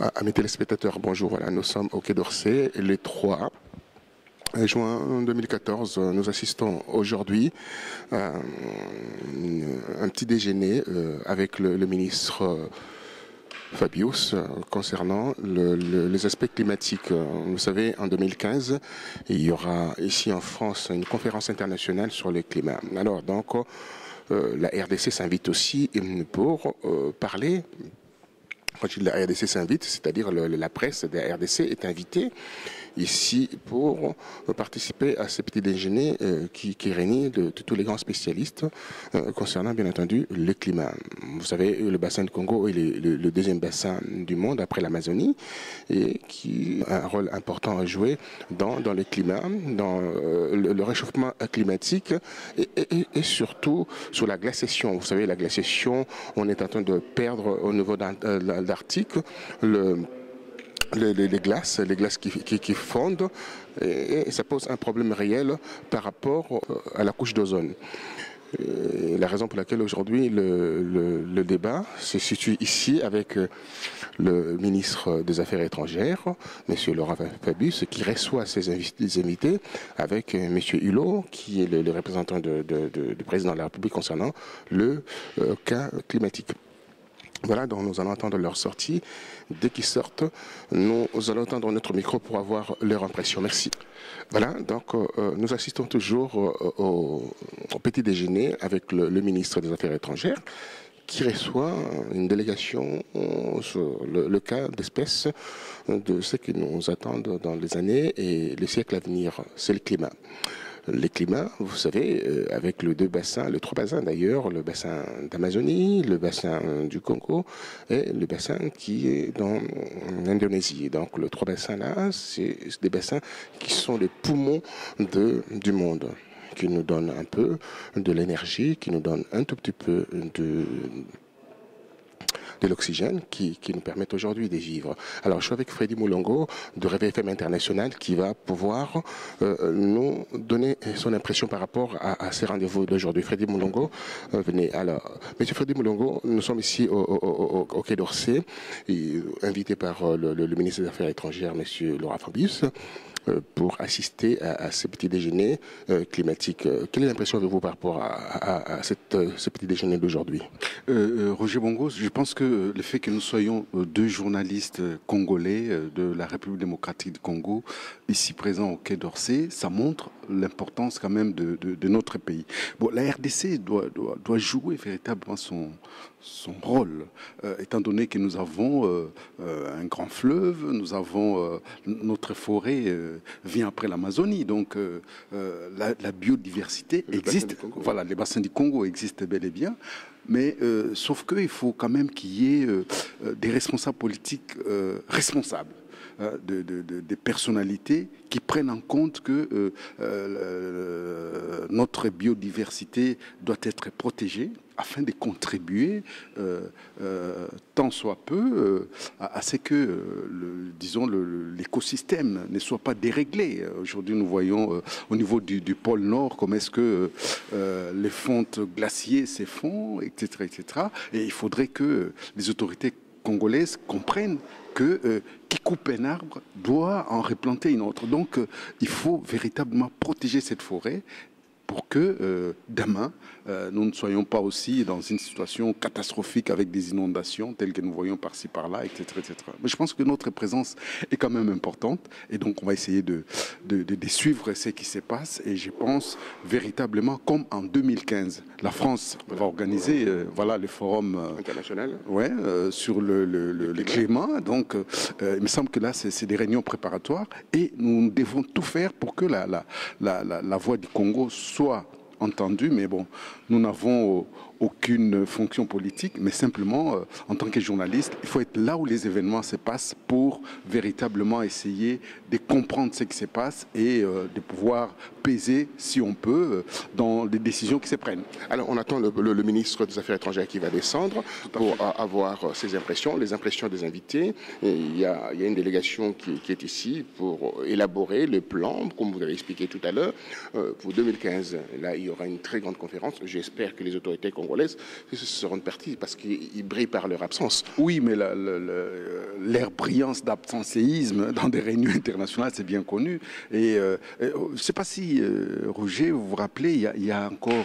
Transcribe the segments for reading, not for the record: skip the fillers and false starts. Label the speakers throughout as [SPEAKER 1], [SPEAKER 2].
[SPEAKER 1] À mes téléspectateurs, bonjour. Voilà, nous sommes au Quai d'Orsay, les 3 juin 2014. Nous assistons aujourd'hui à un petit déjeuner avec le ministre Fabius concernant les aspects climatiques. Vous savez, en 2015, il y aura ici en France une conférence internationale sur le climat. Alors, donc, la RDC s'invite aussi pour parler. Quand la RDC s'invite, c'est-à-dire la presse de la RDC est invitée ici pour participer à ce petit déjeuner qui réunit de tous les grands spécialistes concernant bien entendu le climat. Vous savez, le bassin de Congo est le deuxième bassin du monde après l'Amazonie et qui a un rôle important à jouer dans le climat, dans le réchauffement climatique et surtout sur la glaciation. Vous savez, la glaciation, on est en train de perdre au niveau d'Arctique les glaces qui fondent et ça pose un problème réel par rapport à la couche d'ozone. La raison pour laquelle aujourd'hui le débat se situe ici avec le ministre des Affaires étrangères, M. Laurent Fabius, qui reçoit ses invités avec M. Hulot, qui est le représentant du président de la République concernant le cas climatique. Voilà, donc nous allons entendre leur sortie. Dès qu'ils sortent, nous allons entendre notre micro pour avoir leur impression. Merci. Voilà, donc nous assistons toujours au petit déjeuner avec le ministre des Affaires étrangères qui reçoit une délégation sur le cas d'espèce de ce qui nous attend dans les années et les siècles à venir. C'est le climat. Les climats, vous savez, avec les trois bassins d'ailleurs, le bassin d'Amazonie, le bassin du Congo et le bassin qui est dans l'Indonésie. Donc les trois bassins là, c'est des bassins qui sont les poumons du monde, qui nous donnent un peu de l'énergie, qui nous donnent un tout petit peu de l'oxygène qui nous permettent aujourd'hui de vivre. Alors, je suis avec Freddy Moulongo de Réveil FM International qui va pouvoir nous donner son impression par rapport à ces rendez-vous d'aujourd'hui. Freddy Moulongo, venez. Alors, Monsieur Freddy Moulongo, nous sommes ici au Quai d'Orsay, invité par le ministre des Affaires étrangères, Monsieur Laurent Fabius, pour assister à ce petit déjeuner climatique. Quelle est l'impression de vous par rapport à ce petit déjeuner d'aujourd'hui?
[SPEAKER 2] Roger Bongo, je pense que le fait que nous soyons deux journalistes congolais de la République démocratique du Congo, ici présents au Quai d'Orsay, ça montre l'importance quand même de notre pays. Bon, la RDC doit jouer véritablement son rôle, étant donné que nous avons un grand fleuve, nous avons notre forêt vient après l'Amazonie, donc la biodiversité existe. Voilà, les bassins du Congo existent bel et bien. Mais sauf qu'il faut quand même qu'il y ait des responsables politiques responsables, des personnalités qui prennent en compte que notre biodiversité doit être protégée afin de contribuer tant soit peu à ce que, l'écosystème ne soit pas déréglé. Aujourd'hui, nous voyons au niveau du pôle Nord comment est-ce que les fontes glaciers s'effondrent, etc., etc. Et il faudrait que les autorités congolaises comprennent que qui coupe un arbre doit en replanter une autre. Donc, il faut véritablement protéger cette forêt pour que demain, nous ne soyons pas aussi dans une situation catastrophique avec des inondations telles que nous voyons par-ci, par-là, etc., etc. Mais je pense que notre présence est quand même importante et donc on va essayer de suivre ce qui se passe et je pense véritablement, comme en 2015, la France va organiser le forum
[SPEAKER 1] international
[SPEAKER 2] sur le climat. Donc, il me semble que là, c'est des réunions préparatoires et nous devons tout faire pour que la voix du Congo soit entendu, mais bon, nous n'avons aucune fonction politique, mais simplement, en tant que journaliste, il faut être là où les événements se passent pour véritablement essayer de comprendre ce qui se passe et de pouvoir peser, si on peut, dans les décisions qui se prennent.
[SPEAKER 1] Alors, on attend le ministre des Affaires étrangères qui va descendre pour avoir ses impressions, les impressions des invités. Et il y a une délégation qui est ici pour élaborer le plan, comme vous l'avez expliqué tout à l'heure, pour 2015. Là, il y aura une très grande conférence. J'espère que les autorités congolaises congolaises se rendent partie parce qu'ils brillent par leur absence.
[SPEAKER 2] Oui, mais leur brillance d'absentéisme dans des réunions internationales, c'est bien connu. Et je ne sais pas si, Roger, vous vous rappelez, il y a encore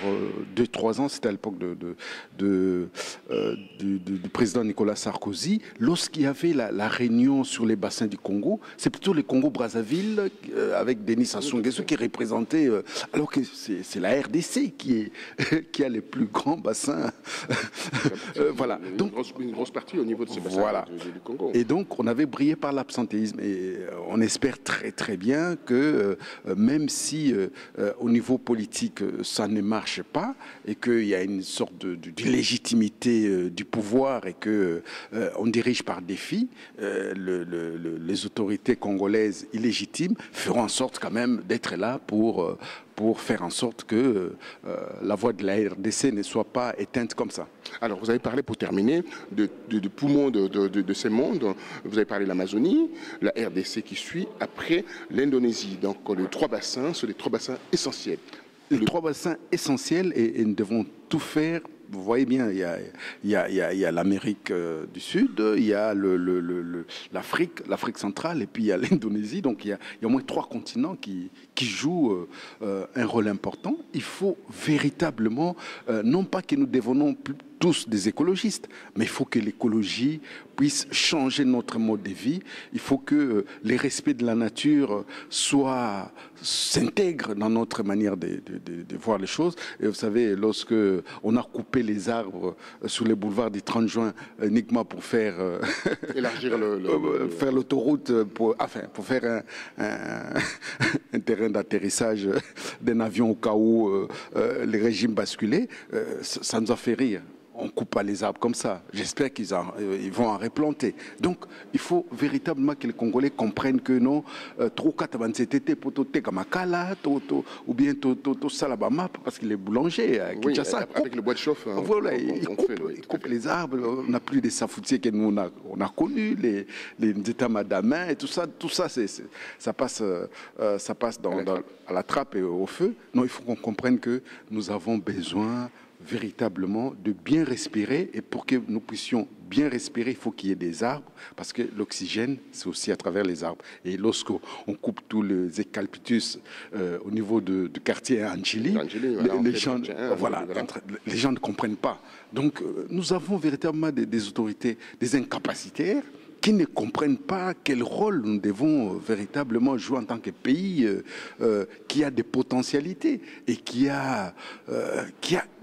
[SPEAKER 2] 2-3 ans, c'était à l'époque du président Nicolas Sarkozy, lorsqu'il y avait la réunion sur les bassins du Congo, c'est plutôt le Congo-Brazzaville avec Denis Sassou Nguesso qui représentait, alors que c'est la RDC qui a les plus grands bassins. Voilà. Donc,
[SPEAKER 1] une grosse partie au niveau de ces bassins
[SPEAKER 2] voilà.
[SPEAKER 1] du Congo.
[SPEAKER 2] Et donc, on avait brillé par l'absentéisme. Et on espère très, très bien que même si au niveau politique, ça ne marche pas et qu'il y a une sorte d'illégitimité du pouvoir et qu'on dirige par défi, les autorités congolaises illégitimes feront en sorte quand même d'être là pour faire en sorte que la voix de la RDC ne soit pas éteinte comme ça.
[SPEAKER 1] Alors, vous avez parlé, pour terminer, de poumons de ces mondes. Vous avez parlé de l'Amazonie, la RDC qui suit, après l'Indonésie. Donc, les 3 bassins sont les 3 bassins essentiels.
[SPEAKER 2] Les 3 bassins essentiels et nous devons tout faire. Vous voyez bien, il y a l'Amérique du Sud, il y a l'Afrique centrale et puis il y a l'Indonésie. Donc il y a au moins 3 continents qui jouent un rôle important. Il faut véritablement, non pas que nous devenons tous des écologistes, mais il faut que l'écologie puisse changer notre mode de vie. Il faut que les respects de la nature s'intègrent dans notre manière de voir les choses. Et vous savez, lorsque on a coupé les arbres sur les boulevards du 30 juin uniquement pour faire
[SPEAKER 1] élargir
[SPEAKER 2] faire l'autoroute, pour faire un terrain d'atterrissage d'un avion au cas où les régimes basculaient, ça nous a fait rire. On coupe pas les arbres comme ça. J'espère qu'ils vont en replanter. Donc, il faut véritablement que les Congolais comprennent que non, trop katabansetété pototé kamakala, ou bien toto salabama, parce qu'il est boulanger à Kinshasa.
[SPEAKER 1] Avec le bois de chauffe.
[SPEAKER 2] Voilà, il coupe les arbres. On n'a plus des safoutiers que nous on a connus, les états madamins et tout ça. Tout ça, ça passe à la trappe et au feu. Non, il faut qu'on comprenne que nous avons besoin véritablement de bien respirer, et pour que nous puissions bien respirer, il faut qu'il y ait des arbres, parce que l'oxygène, c'est aussi à travers les arbres. Et lorsqu'on coupe tous les eucalyptus au niveau du quartier Anjili, les gens ne comprennent pas. Donc nous avons véritablement des autorités, des incapacitaires, qui ne comprennent pas quel rôle nous devons véritablement jouer en tant que pays qui a des potentialités et qui a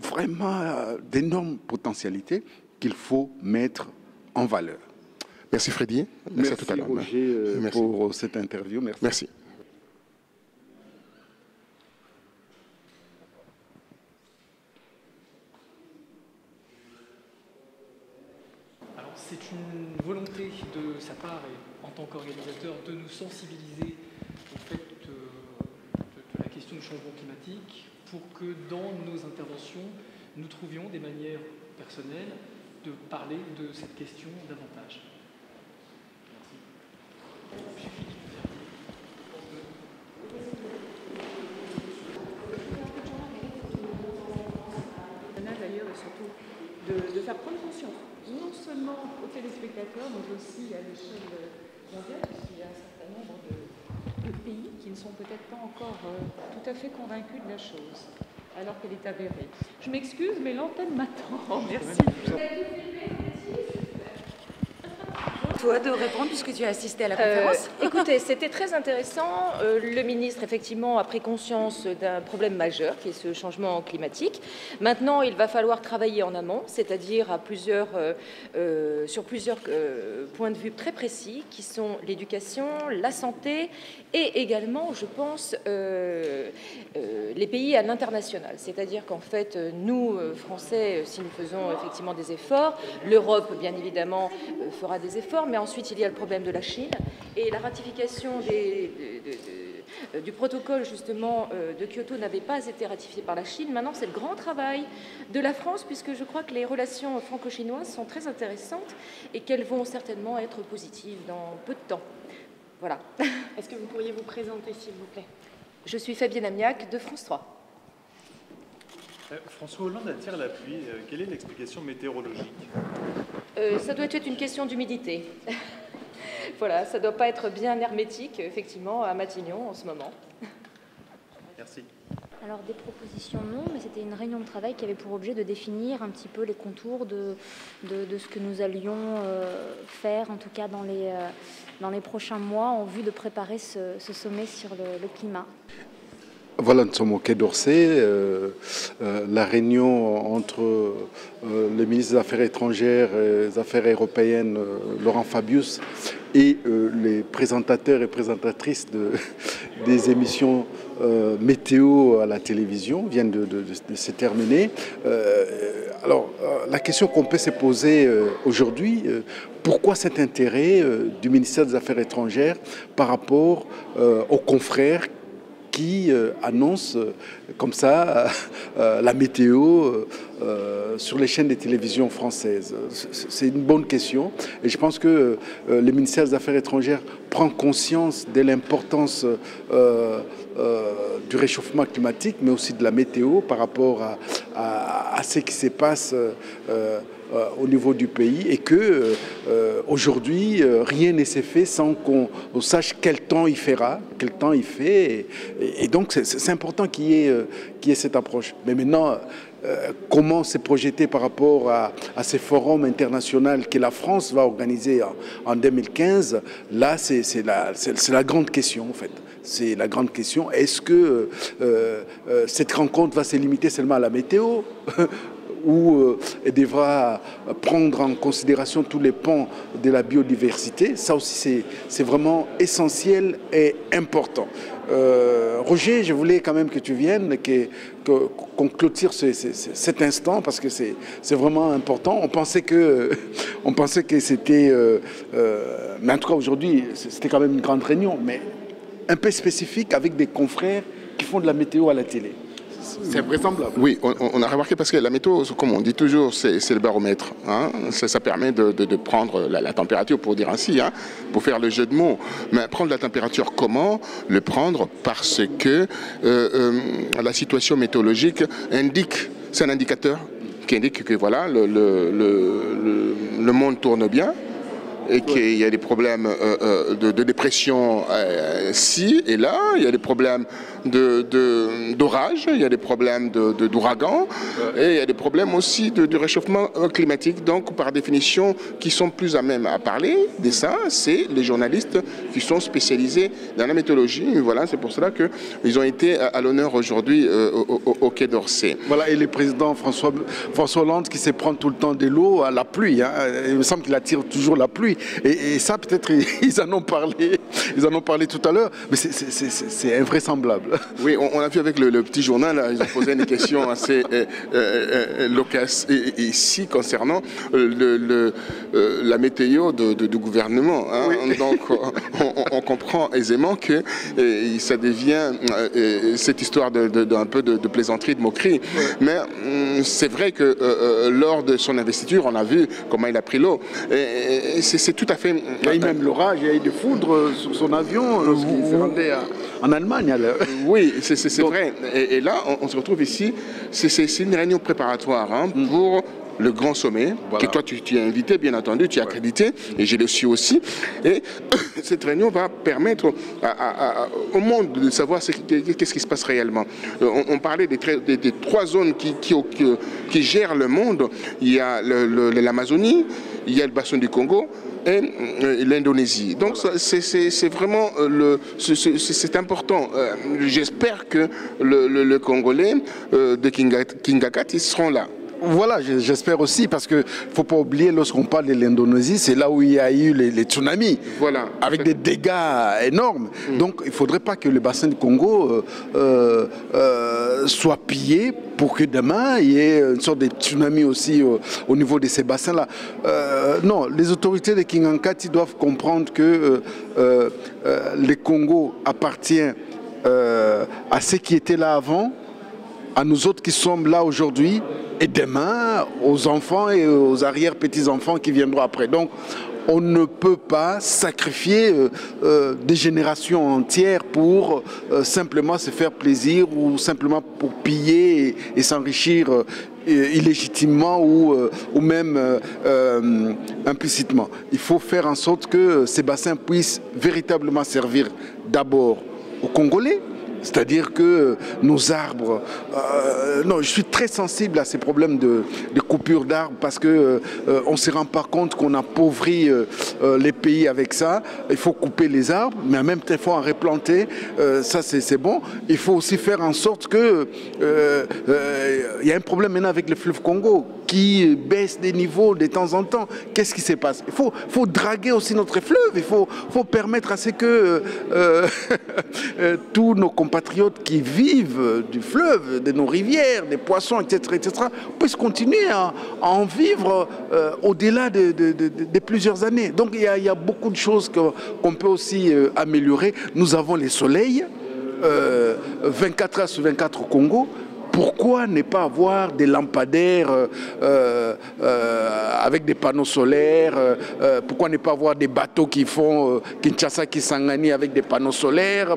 [SPEAKER 2] vraiment d'énormes potentialités qu'il faut mettre en valeur.
[SPEAKER 1] Merci Freddy.
[SPEAKER 2] Merci à tout à l'heure. Roger, pour cette interview.
[SPEAKER 1] Merci.
[SPEAKER 3] C'est une volonté de sa part, et en tant qu'organisateur, de nous sensibiliser au fait de la question du changement climatique, pour que dans nos interventions, nous trouvions des manières personnelles de parler de cette question davantage. Merci.
[SPEAKER 4] D'ailleurs, et surtout de faire prendre conscience, non seulement aux téléspectateurs, mais aussi à l'échelle mondiale, puisqu'il y a un certain nombre de pays qui ne sont peut-être pas encore tout à fait convaincus de la chose, alors qu'elle est avérée. Je m'excuse, mais l'antenne m'attend. Merci.
[SPEAKER 5] Toi de répondre puisque tu as assisté à la conférence.
[SPEAKER 6] Écoutez, c'était très intéressant. Le ministre, effectivement, a pris conscience d'un problème majeur qui est ce changement climatique. Maintenant, il va falloir travailler en amont, c'est-à-dire sur plusieurs points de vue très précis, qui sont l'éducation, la santé et également, je pense, les pays à l'international. C'est-à-dire qu'en fait, nous, Français, si nous faisons effectivement des efforts, l'Europe, bien évidemment, fera des efforts, mais ensuite, il y a le problème de la Chine et la ratification du protocole, justement, de Kyoto n'avait pas été ratifié par la Chine. Maintenant, c'est le grand travail de la France, puisque je crois que les relations franco-chinoises sont très intéressantes et qu'elles vont certainement être positives dans peu de temps. Voilà.
[SPEAKER 4] Est-ce que vous pourriez vous présenter, s'il vous plaît?
[SPEAKER 6] Je suis Fabienne Amiac de France 3.
[SPEAKER 7] François Hollande attire la pluie. Quelle est l'explication météorologique?
[SPEAKER 6] Ça doit être une question d'humidité. Voilà, ça ne doit pas être bien hermétique, effectivement, à Matignon en ce moment.
[SPEAKER 7] Merci.
[SPEAKER 8] Alors des propositions non, mais c'était une réunion de travail qui avait pour objet de définir un petit peu les contours de ce que nous allions faire, en tout cas dans les prochains mois, en vue de préparer ce sommet sur le climat.
[SPEAKER 2] Voilà, nous sommes au Quai d'Orsay. La réunion entre le ministre des Affaires étrangères et des Affaires européennes, Laurent Fabius, et les présentateurs et présentatrices des émissions météo à la télévision viennent de se terminer. Alors, la question qu'on peut se poser aujourd'hui, pourquoi cet intérêt du ministère des Affaires étrangères par rapport aux confrères qui annonce comme ça la météo sur les chaînes de télévision françaises? C'est une bonne question et je pense que le ministère des Affaires étrangères prend conscience de l'importance du réchauffement climatique, mais aussi de la météo par rapport à ce qui se passe au niveau du pays et que aujourd'hui rien ne s'est fait sans qu'on sache quel temps il fera, quel temps il fait et donc c'est important qu'il y ait cette approche. Mais maintenant, comment se projeter par rapport à ces forums internationaux que la France va organiser en 2015, là c'est la grande question en fait. C'est la grande question. Est-ce que cette rencontre va se limiter seulement à la météo ou elle devra prendre en considération tous les pans de la biodiversité? Ça aussi, c'est vraiment essentiel et important. Roger, je voulais quand même que tu viennes, qu'on clôture cet instant parce que c'est vraiment important. On pensait que c'était... mais en tout cas, aujourd'hui, c'était quand même une grande réunion, mais un peu spécifique avec des confrères qui font de la météo à la télé. C'est vraisemblable.
[SPEAKER 1] Oui, on a remarqué parce que la météo, comme on dit toujours, c'est le baromètre. Hein. Ça permet de prendre la température, pour dire ainsi, hein, pour faire le jeu de mots. Mais prendre la température, comment le prendre? Parce que la situation météorologique indique, c'est un indicateur qui indique que voilà, le monde tourne bien. Et qu'il y a des problèmes de dépression ci et là, il y a des problèmes d'orage, il y a des problèmes d'ouragan, et il y a des problèmes aussi de réchauffement climatique. Donc, par définition, qui sont plus à même à parler de ça, c'est les journalistes qui sont spécialisés dans la météorologie. Et voilà, c'est pour cela qu'ils ont été à l'honneur aujourd'hui au Quai d'Orsay.
[SPEAKER 2] Voilà, et le président François Hollande qui se prend tout le temps de l'eau à la pluie. Hein. Il me semble qu'il attire toujours la pluie. Et ça, peut-être, ils en ont parlé tout à l'heure, mais c'est invraisemblable.
[SPEAKER 1] Oui, on a vu avec le petit journal, là, ils ont posé une question assez loquace ici concernant la météo du gouvernement. Hein. Oui. Donc, on comprend aisément que ça devient cette histoire d'un peu de plaisanterie, de moquerie. Oui. Mais c'est vrai que lors de son investiture, on a vu comment il a pris l'eau. C'est tout à fait...
[SPEAKER 2] Il y a eu même l'orage, il y a eu des foudres sur son avion lorsqu'il se rendait en Allemagne. Alors.
[SPEAKER 1] Oui, c'est vrai. Et là, on se retrouve ici, c'est une réunion préparatoire hein, pour le grand sommet, voilà. Que toi tu es invité, bien entendu, tu es accrédité, et je le suis aussi. Et cette réunion va permettre au monde de savoir qu'est-ce qui se passe réellement. On parlait des trois zones qui gèrent le monde. Il y a l'Amazonie, il y a le bassin du Congo, et l'Indonésie. Donc voilà. C'est vraiment c'est important. J'espère que le Congolais de Kingakat, ils seront là.
[SPEAKER 2] Voilà, j'espère aussi, parce qu'il ne faut pas oublier, lorsqu'on parle de l'Indonésie, c'est là où il y a eu les tsunamis, voilà, avec des dégâts énormes. Donc il ne faudrait pas que le bassin du Congo soit pillé pour que demain, il y ait une sorte de tsunami aussi au niveau de ces bassins-là. Non, les autorités de Kingankati doivent comprendre que le Congo appartient à ceux qui étaient là avant, à nous autres qui sommes là aujourd'hui, et demain aux enfants et aux arrière-petits-enfants qui viendront après. Donc, on ne peut pas sacrifier des générations entières pour simplement se faire plaisir ou simplement pour piller et s'enrichir illégitimement ou même implicitement. Il faut faire en sorte que ces bassins puissent véritablement servir d'abord aux Congolais, c'est-à-dire que nos arbres... non, je suis très sensible à ces problèmes de coupure d'arbres parce qu'on ne se rend pas compte qu'on appauvrit les pays avec ça. Il faut couper les arbres, mais en même temps, il faut en replanter. Ça, c'est bon. Il faut aussi faire en sorte que... il y a un problème maintenant avec le fleuve Congo qui baisse des niveaux de temps en temps. Qu'est-ce qui se passe? Il faut draguer aussi notre fleuve. Il faut permettre à ce que tous nos compatriotes qui vivent du fleuve, de nos rivières, des poissons, etc., puissent continuer à en vivre au-delà de plusieurs années. Donc il y a beaucoup de choses qu'on peut aussi améliorer. Nous avons les soleils, 24 heures sur 24 au Congo. Pourquoi ne pas avoir des lampadaires avec des panneaux solaires? Pourquoi ne pas avoir des bateaux qui font Kinshasa, Kisangani avec des panneaux solaires?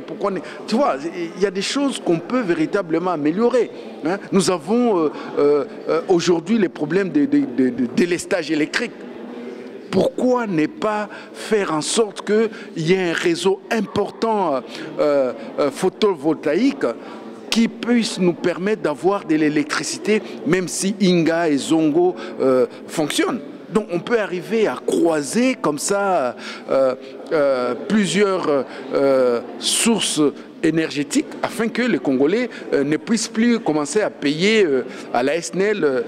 [SPEAKER 2] Tu vois, il y a des choses qu'on peut véritablement améliorer. Hein? Nous avons aujourd'hui les problèmes de délestage électrique. Pourquoi ne pas faire en sorte qu'il y ait un réseau important photovoltaïque qui puisse nous permettre d'avoir de l'électricité, même si Inga et Zongo fonctionnent. Donc on peut arriver à croiser comme ça plusieurs sources énergétiques afin que les Congolais ne puissent plus commencer à payer à la SNEL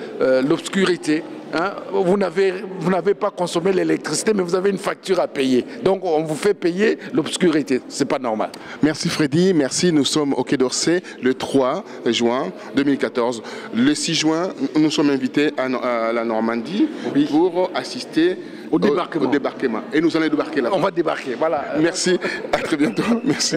[SPEAKER 2] l'obscurité. Hein? Vous n'avez pas consommé l'électricité, mais vous avez une facture à payer. Donc on vous fait payer l'obscurité. C'est pas normal.
[SPEAKER 1] Merci Freddy, merci. Nous sommes au Quai d'Orsay le 3 juin 2014. Le 6 juin, nous sommes invités à la Normandie pour assister au débarquement. Et nous allons débarquer là.
[SPEAKER 2] On va débarquer, voilà.
[SPEAKER 1] Merci, à très bientôt. Merci.